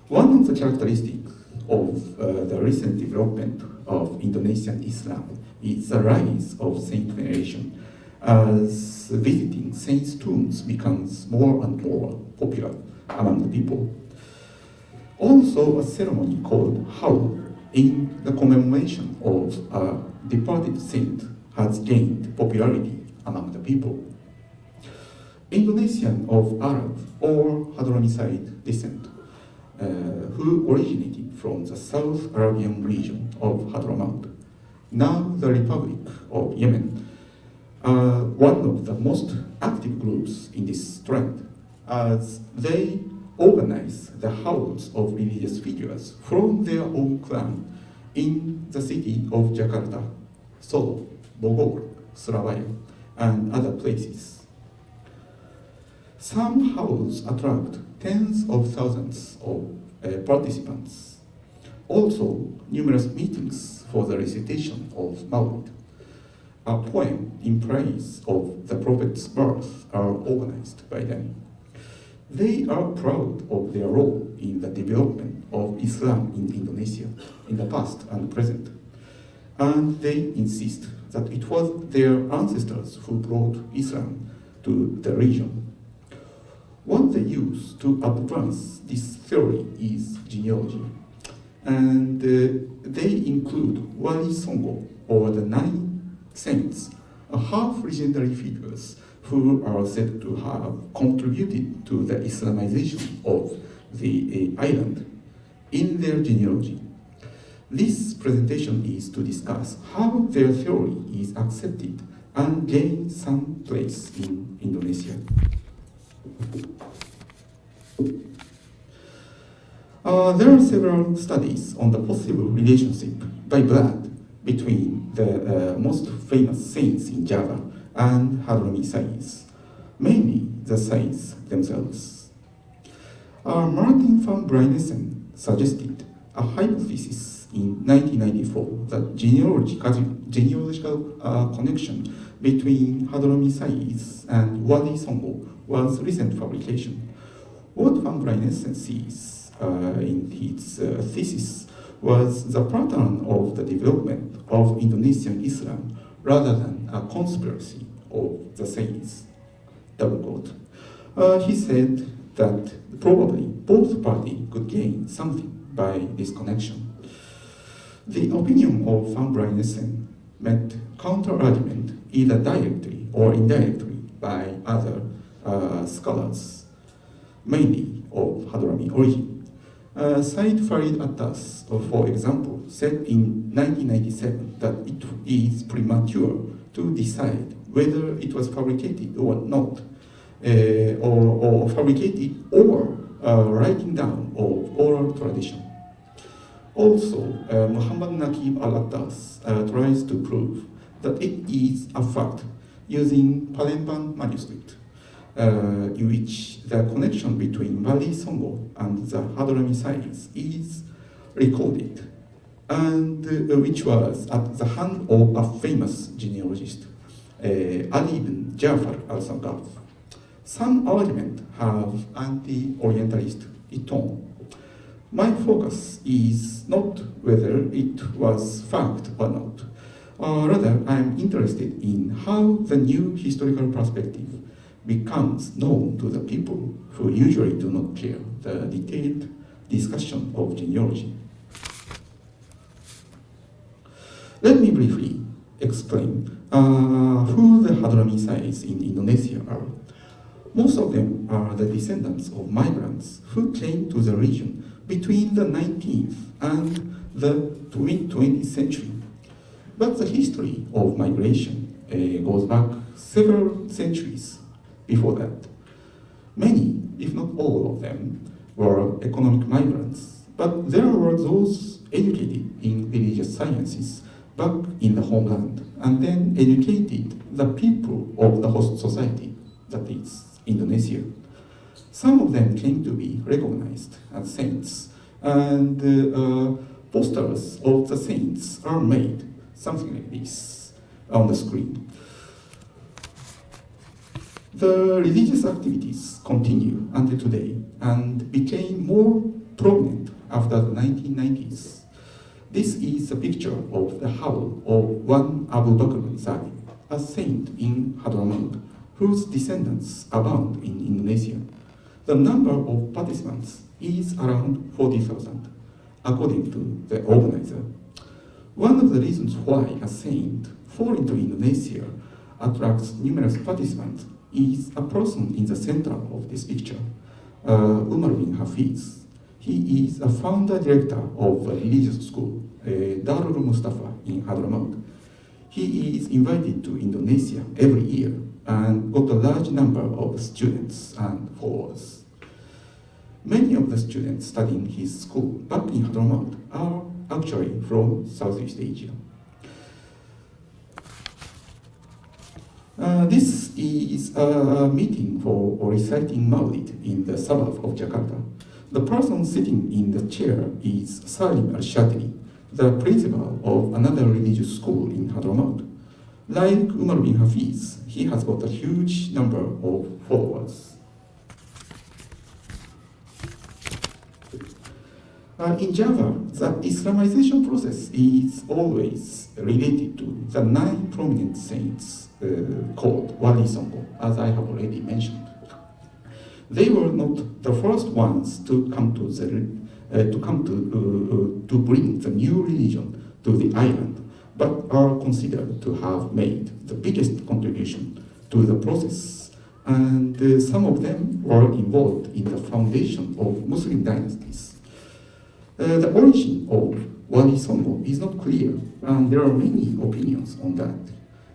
One of the characteristics of the recent development of Indonesian Islam is the rise of saint veneration, as visiting saints' tombs becomes more and more popular among the people. Also, a ceremony called Haul in the commemoration of a departed saint has gained popularity among the people. Indonesian of Arab or Hadrami side descent, who originated from the South Arabian region of Hadramaut, now the Republic of Yemen, are one of the most active groups in this trend, as they organize the houses of religious figures from their own clan in the city of Jakarta, Solo, Bogor, Surabaya, and other places. Some houses attract tens of thousands of participants. Also, numerous meetings for the recitation of Maulid, a poem in praise of the Prophet's birth, are organized by them. They are proud of their role in the development of Islam in Indonesia in the past and present, and they insist that it was their ancestors who brought Islam to the region. What they use to advance this theory is genealogy, and they include Wali Songo, or the 9 saints, half-legendary figures who are said to have contributed to the Islamization of the island in their genealogy. This presentation is to discuss how their theory is accepted and gain some place in Indonesia. There are several studies on the possible relationship by blood between the most famous saints in Java and Hadrami saints, mainly the saints themselves. Martin van Brynesen suggested a hypothesis in 1994 that genealogical connection between Hadrami saints and Wali Songo was recent fabrication. What van Brynesen sees in his thesis was the pattern of the development of Indonesian Islam rather than a conspiracy of the saints. Double quote. He said that probably both parties could gain something by this connection. The opinion of van Brynesen met counter-argument either directly or indirectly by other scholars, mainly of Hadrami origin. Said Farid Attas, for example, said in 1997 that it is premature to decide whether it was fabricated or not, or fabricated or writing down of oral tradition. Also, Muhammad Naqib al-Attas tries to prove that it is a fact using Palembang manuscript, in which the connection between Bali Songo and the Hadrami science is recorded, and which was at the hand of a famous genealogist, Ali ibn Jafar al-Sargut. Some arguments have anti-Orientalist tone. My focus is not whether it was fact or not. Rather, I am interested in how the new historical perspective becomes known to the people who usually do not care the detailed discussion of genealogy. Let me briefly explain who the Hadrami Sais in Indonesia are. Most of them are the descendants of migrants who came to the region between the 19th and the mid-20th century. But the history of migration goes back several centuries before that. Many, if not all of them, were economic migrants, but there were those educated in religious sciences back in the homeland, and then educated the people of the host society, that is, Indonesia. Some of them came to be recognized as saints, and posters of the saints are made, something like this, on the screen. The religious activities continue until today and became more prominent after the 1990s. This is a picture of the howl of one Abu Bakr al-Zadi, a saint in Hadramaut, whose descendants abound in Indonesia. The number of participants is around 40,000, according to the organizer. One of the reasons why a saint foreign to Indonesia attracts numerous participants is a person in the center of this picture, Umar bin Hafiz. He is a founder director of a religious school, Darul Mustafa in Hadramaut. He is invited to Indonesia every year and got a large number of students and followers. Many of the students studying his school back in Hadramaut are actually from Southeast Asia. This is a meeting for reciting Maulid in the suburb of Jakarta. The person sitting in the chair is Salim al-Shatili, the principal of another religious school in Hadramaut. Like Umar bin Hafiz, he has got a huge number of followers. In Java, the Islamization process is always related to the 9 prominent saints called Wali Songo, as I have already mentioned. They were not the first ones to come to bring the new religion to the island, but are considered to have made the biggest contribution to the process, and some of them were involved in the foundation of Muslim dynasties. The origin of Wali Songo is not clear, and there are many opinions on that,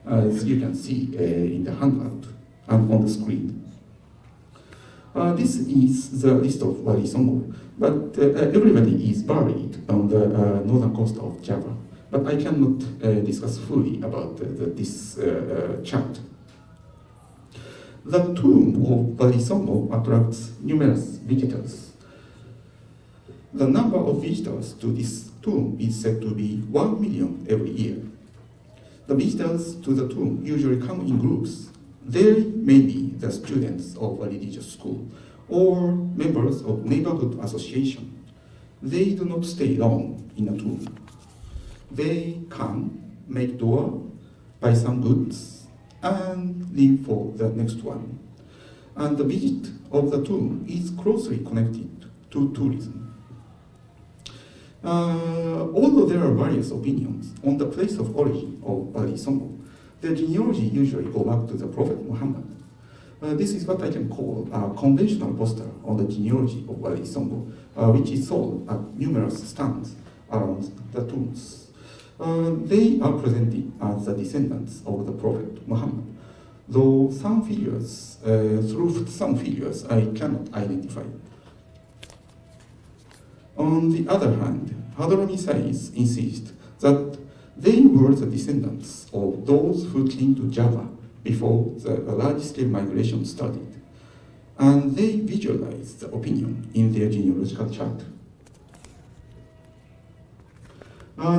as you can see in the handout and on the screen. This is the list of Wali Songo, but everybody is buried on the northern coast of Java. But I cannot discuss fully about this chart. The tomb of Wali Songo attracts numerous visitors. The number of visitors to this tomb is said to be 1 million every year. The visitors to the tomb usually come in groups. They may be the students of a religious school or members of neighborhood association. They do not stay long in a tomb. They come, make dua, buy some goods, and leave for the next one. And the visit of the tomb is closely connected to tourism. although there are various opinions on the place of origin of Wali Songo, the genealogy usually go back to the Prophet Muhammad. This is what I can call a conventional poster on the genealogy of Wali Songo, which is sold at numerous stands around the tombs. They are presented as the descendants of the Prophet Muhammad, though through some figures I cannot identify. On the other hand, Hadrami Sais insist that they were the descendants of those who came to Java before the large-scale migration started, and they visualize the opinion in their genealogical chart.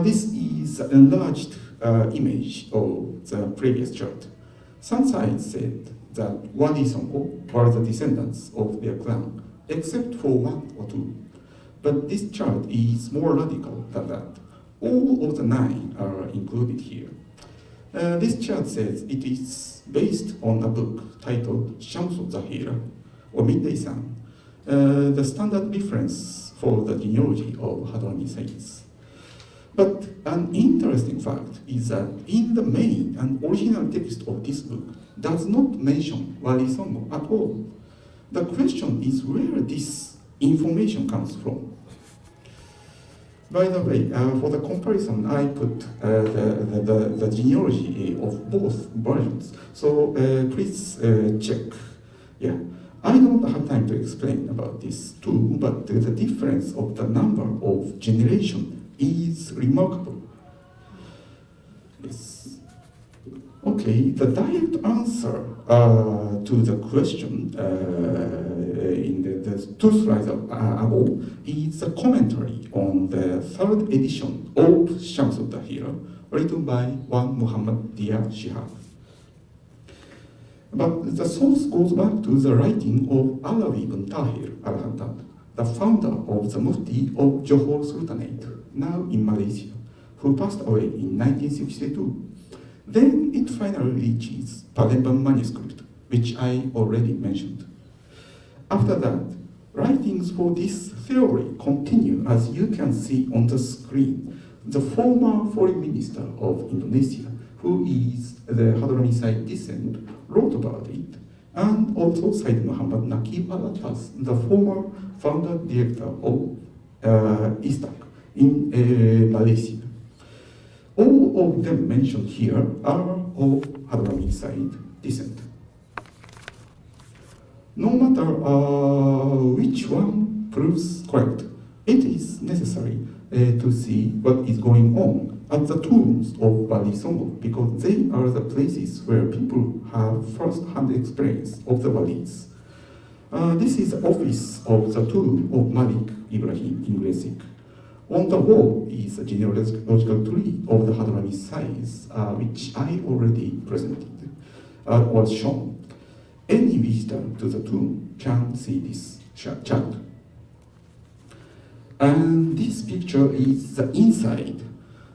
This is an enlarged image of the previous chart. Some sides said that Wali Songo were the descendants of their clan, except for one or two. But this chart is more radical than that. All of the 9 are included here. This chart says it is based on a book titled Shamsu Zahira, or Midday Sun, the standard reference for the genealogy of Hadrami Sais. But an interesting fact is that in the main and original text of this book does not mention Wali Songo at all. The question is where this information comes from. By the way, for the comparison, I put the genealogy of both versions. So please check. Yeah, I don't have time to explain about this too, but the difference of the number of generations is remarkable. Yes. Okay, the direct answer to the question in the 2 slides ago is a commentary on the 3rd edition of Shamsu Zahira, written by one Muhammad Dia Shihab. But the source goes back to the writing of Alawi ibn Tahir al-Haddad, the founder of the Mufti of Johor Sultanate, now in Malaysia, who passed away in 1962. Then it finally reaches Palembang manuscript, which I already mentioned. After that, writings for this theory continue, as you can see on the screen. The former foreign minister of Indonesia, who is the Hadrami Said descent, wrote about it, and also Said Muhammad Naqib al-Atas, the former founder director of ISTAC in Malaysia. All of them mentioned here are of Hadrami Said descent. No matter which one proves correct, it is necessary to see what is going on at the tombs of Wali Songo, because they are the places where people have first-hand experience of the Walis. This is the office of the tomb of Malik Ibrahim in Gresik. On the wall is a genealogical tree of the Hadrami Sais, which I already presented, was shown. Any visitor to the tomb can see this chart. And this picture is the inside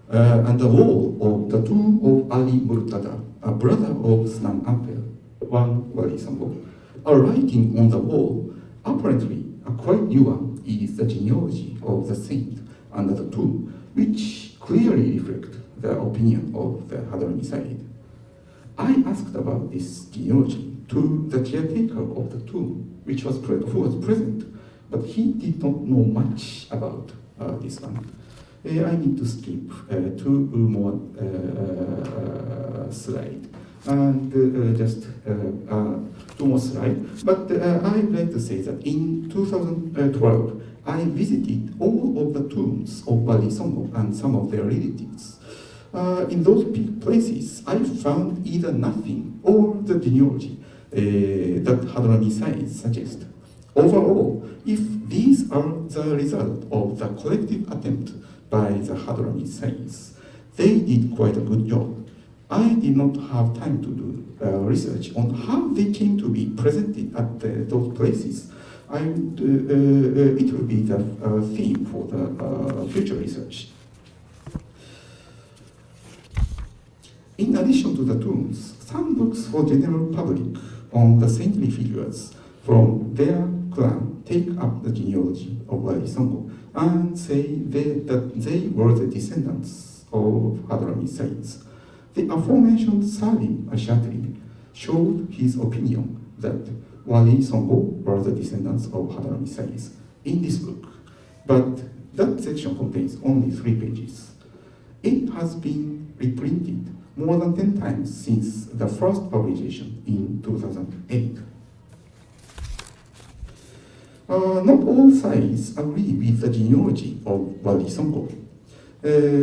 and the wall of the tomb of Ali Murtada, a brother of Sunan Ampel, one Wali Songo. A writing on the wall, apparently a quite new one, is the genealogy of the saint under the tomb, which clearly reflect the opinion of the Hadrami Said. I asked about this genealogy to the caretaker of the tomb, who was present, but he did not know much about this one. I need to skip 2 more slides, and just 2 more slides. But I'd like to say that in 2012, I visited all of the tombs of Wali Songo and some of their relatives. In those places, I found either nothing or the genealogy that Hadrami Said suggests. Overall, if these are the result of the collective attempt by the Hadrami Saids, they did quite a good job. I did not have time to do research on how they came to be presented at those places. It will be the theme for the future research. In addition to the tombs, some books for general public on the saintly figures from their clan take up the genealogy of Wali Songo. and say that they were the descendants of Hadrami Sayyid. The aforementioned Salim al-Shatri showed his opinion that Wali Songo were the descendants of Hadrami Sayyid in this book, but that section contains only 3 pages. It has been reprinted more than 10 times since the first publication in 2008. Not all sides agree with the genealogy of Wali Songo.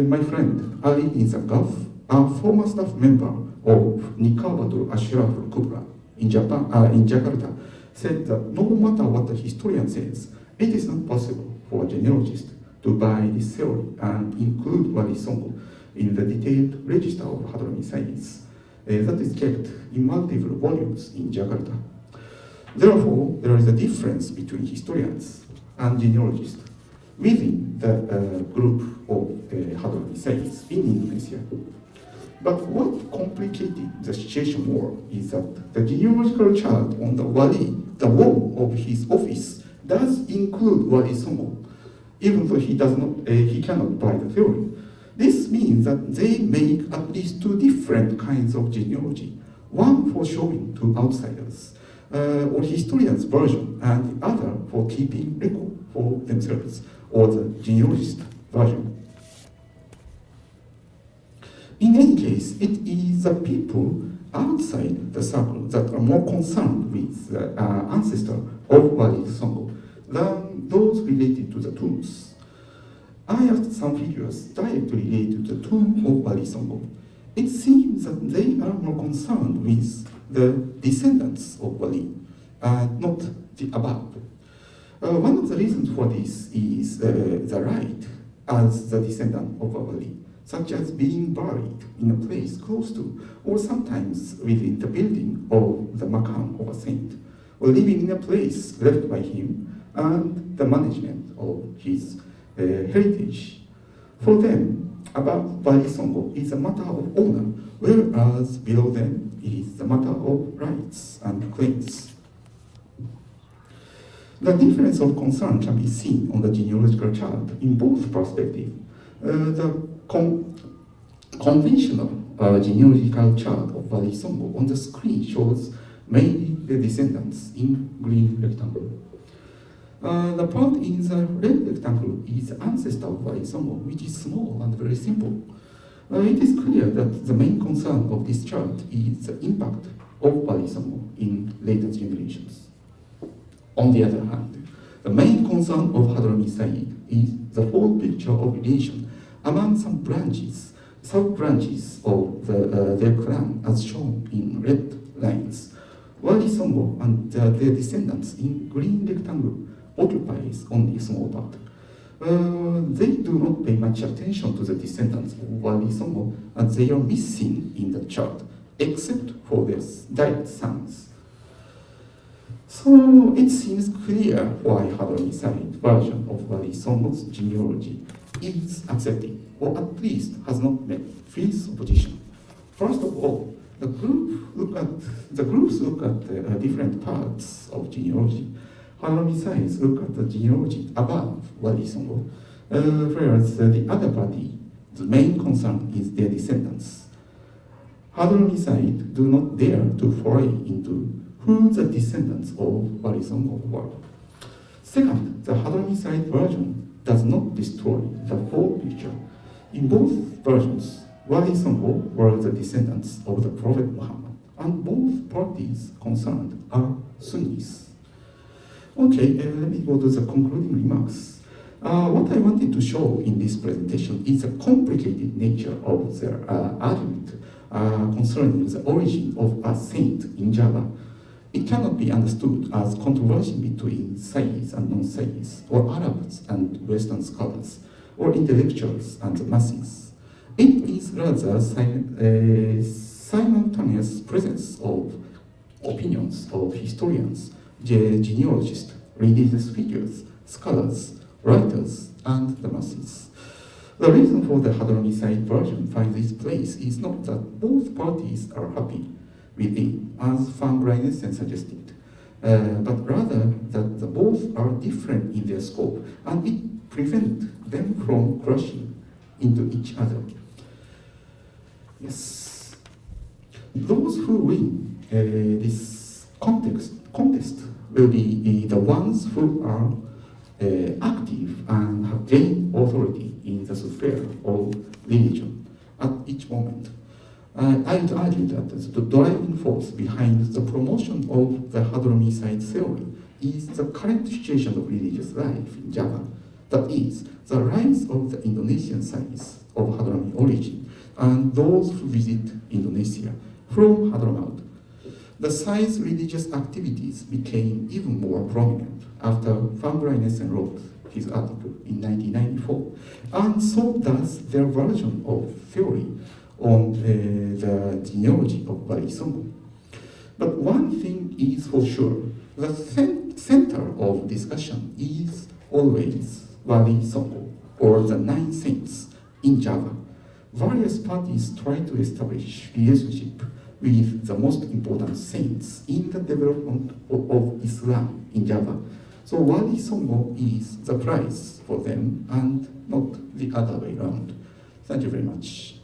My friend Ali in the Gulf, a former staff member of Nikabatul Ashraf al-Kubra in Jakarta, said that no matter what the historian says, it is not possible for a genealogist to buy this theory and include Wali Songo in the detailed register of Hadrami Sayyids that is kept in multiple volumes in Jakarta. Therefore, there is a difference between historians and genealogists within the group of Hadrami Sayyids in Indonesia. But what complicated the situation more is that the genealogical chart on the Wali, the wall of his office, does include Wali Songo, even though he cannot buy the theory. This means that they make at least 2 different kinds of genealogy, one for showing to outsiders, or historians' version, and the other for keeping record for themselves, or the genealogist version. In any case, it is the people outside the circle that are more concerned with the ancestor of Wali Songo than those related to the tombs. I asked some figures directly related to the tomb of Wali Songo. It seems that they are more concerned with the descendants of Wali, not the above. One of the reasons for this is the right as the descendant of a Wali, such as being buried in a place close to, or sometimes within the building of the Makam of a saint, or living in a place left by him, and the management of his heritage. For them, above Wali Songo is a matter of honor, whereas below them is the matter of rights and claims. The difference of concern can be seen on the genealogical chart in both perspectives. The conventional genealogical chart of Wali Songo on the screen shows mainly the descendants in green rectangle. The part in the red rectangle is the ancestor of Wali Songo, which is small and very simple. It is clear that the main concern of this chart is the impact of Wali Songo in later generations. On the other hand, the main concern of Hadrami Sayyid is the whole picture of relation among some branches, sub-branches of their clan as shown in red lines. Wali Songo and their descendants in green rectangle occupies only a small part. They do not pay much attention to the descendants of Wali Songo, and they are missing in the chart, except for their direct sons. So it seems clear why Hadrami Sayyid version of Wali Songo's genealogy is accepted, or at least has not met fierce opposition. First of all, the groups look at the different parts of genealogy. Hadrami Sayyid look at the genealogy above Wali Songo, whereas the other party, the main concern is their descendants. Hadrami Sayyid do not dare to foray into who the descendants of Wali Songo were. Second, the Hadrami Sayyid version does not destroy the whole picture. In both versions, Wali Songo were the descendants of the Prophet Muhammad, and both parties concerned are Sunnis. Okay, let me go to the concluding remarks. What I wanted to show in this presentation is the complicated nature of their argument concerning the origin of a saint in Java. It cannot be understood as controversy between Sayyids and non-Sayyids, or Arabs and Western scholars, or intellectuals and the masses. It is rather simultaneous presence of opinions of historians, genealogists, religious figures, scholars, writers, and the masses. The reason for the Hadrami Sayyid version finds its place is not that both parties are happy with it, as Van Grynesen suggested. but rather that the both are different in their scope, and it prevents them from crashing into each other. Yes. Those who win this contest will be the ones who are active and have gained authority in the sphere of religion at each moment. I would argue that the driving force behind the promotion of the Hadrami side theory is the current situation of religious life in Java. That is, the rise of the Indonesian sites of Hadrami origin and those who visit Indonesia from Hadramaut. The science religious activities became even more prominent after Van Bruynesen wrote his article in 1994, and so does their version of theory on the genealogy of Wali Songo. But one thing is for sure, the center of discussion is always Wali Songo, or the 9 saints in Java. Various parties try to establish relationship with the most important saints in the development of Islam in Java. So Wali Songo is the prize for them and not the other way around. Thank you very much.